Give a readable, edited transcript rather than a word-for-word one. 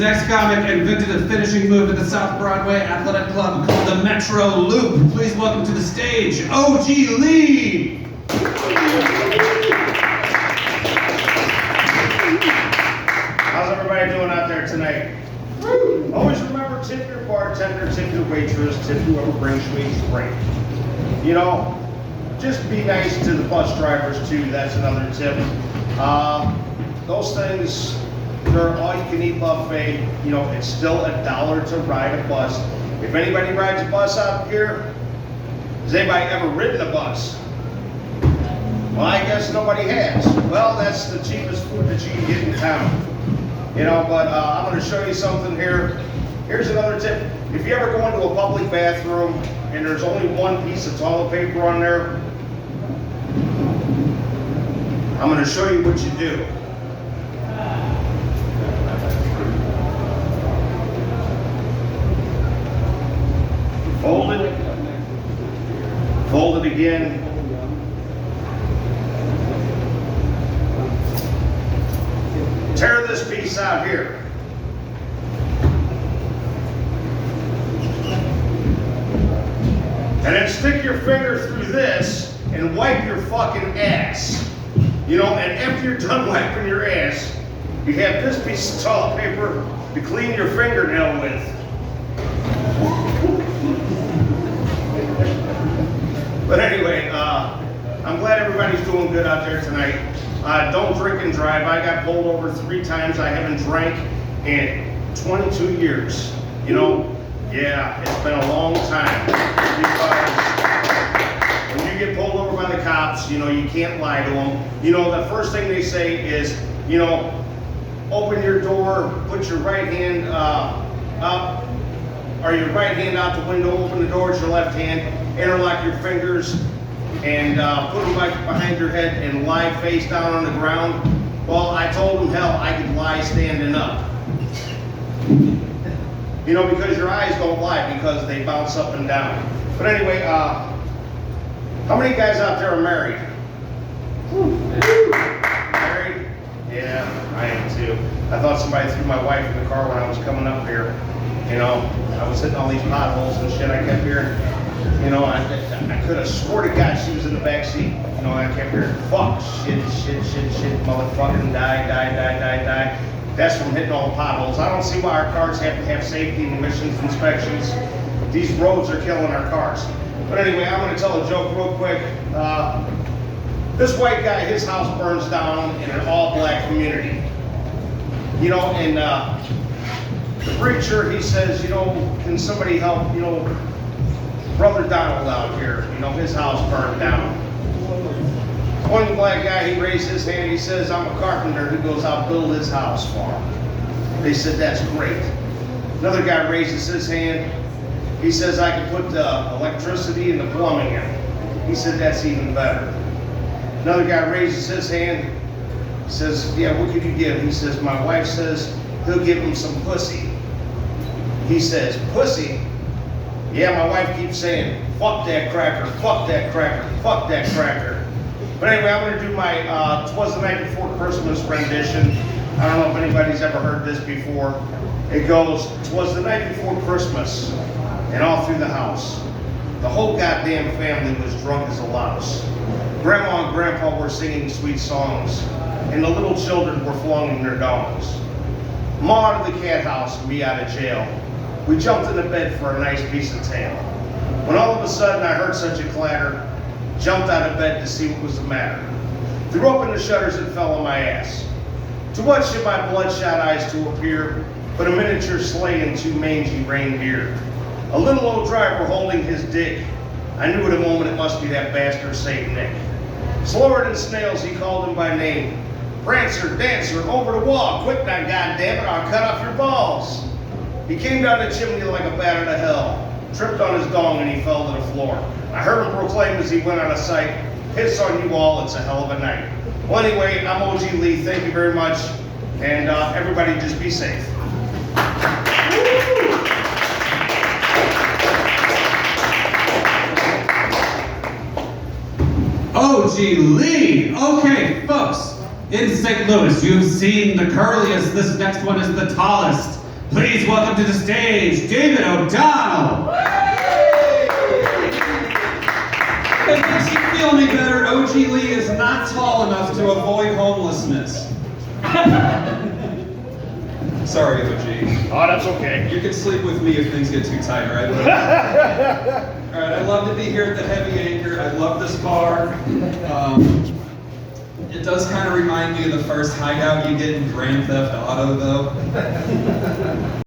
next comic invented a finishing move at the South Broadway Athletic Club called the Metro Loop. Please welcome to the stage, OG Lee! How's everybody doing out there tonight? Always remember, tip your bartender, tip your waitress, tip whoever brings you a drink. You know, just be nice to the bus drivers too, that's another tip. Those things, they're all-you-can-eat buffet. You know, it's still $1 to ride a bus. If anybody rides a bus out here, has anybody ever ridden a bus? Well, I guess nobody has. Well, that's the cheapest food that you can get in town. You know, but I'm going to show you something here. Here's another tip. If you ever go into a public bathroom and there's only one piece of toilet paper on there, I'm going to show you what you do. Fold it again. Tear this piece out here. And then stick your finger through this and wipe your fucking ass. You know, and after you're done wiping your ass, you have this piece of toilet paper to clean your fingernail with. But anyway, I'm glad everybody's doing good out there tonight. Don't drink and drive. I got pulled over 3 times. I haven't drank in 22 years. You know, yeah, it's been a long time. Because when you get pulled over by the cops, you know, you can't lie to them. You know, the first thing they say is, you know, open your door, put your right hand up, or your right hand out the window, open the door with your left hand, interlock your fingers, and put them back behind your head and lie face down on the ground. Well, I told them, hell, I could lie standing up. You know, because your eyes don't lie, because they bounce up and down. But anyway, how many guys out there are married? Married? Yeah, I am too. I thought somebody threw my wife in the car when I was coming up here. You know, I was hitting all these potholes and shit. I kept hearing, you know, I could have swore to God she was in the back seat. You know, I kept hearing, fuck, shit, motherfucking die. That's from hitting all the potholes. I don't see why our cars have to have safety and emissions inspections. These roads are killing our cars. But anyway, I'm going to tell a joke real quick. This white guy, his house burns down in an all-black community. You know, and the preacher, he says, you know, can somebody help, you know, Brother Donald out here, you know, his house burned down. One black guy, he raised his hand, he says, I'm a carpenter. He goes, I'll build his house for him. They said, that's great. Another guy raises his hand. He says, I can put the electricity and the plumbing in. He said, that's even better. Another guy raises his hand. He says, yeah, what could you give? He says, my wife says he'll give him some pussy. He says, pussy? Yeah, my wife keeps saying, fuck that cracker, fuck that cracker, fuck that cracker. But anyway, I'm going to do my "'Twas the Night Before Christmas" rendition. I don't know if anybody's ever heard this before. It goes, "'Twas the night before Christmas, and all through the house, the whole goddamn family was drunk as a louse. Grandma and Grandpa were singing sweet songs, and the little children were flonging their dongs. Ma out of the cat house and me out of jail. We jumped into bed for a nice piece of tail. When all of a sudden I heard such a clatter, jumped out of bed to see what was the matter. Threw open the shutters and fell on my ass. To what should my bloodshot eyes to appear but a miniature sleigh and 2 mangy reindeer? A little old driver holding his dick. I knew at a moment it must be that bastard Saint Nick. Slower than snails he called him by name. Prancer, Dancer, over the wall, quick now, goddammit, I'll cut off your balls. He came down the chimney like a bat out of hell, tripped on his dong and he fell to the floor. I heard him proclaim as he went out of sight, piss on you all, it's a hell of a night. Well anyway, I'm OG Lee, thank you very much, and everybody just be safe. OG Lee! Okay, folks, in St. Louis, you've seen the curliest, this next one is the tallest. Please welcome to the stage, David O'Donnell. If it makes you feel any better, OG Lee is not tall enough to avoid homelessness. Sorry, OG. Oh, that's okay. You can sleep with me if things get too tight, right? Alright, I love to be here at the Heavy Anchor. I love this bar. It does kind of remind me of the first hideout you get in Grand Theft Auto, though.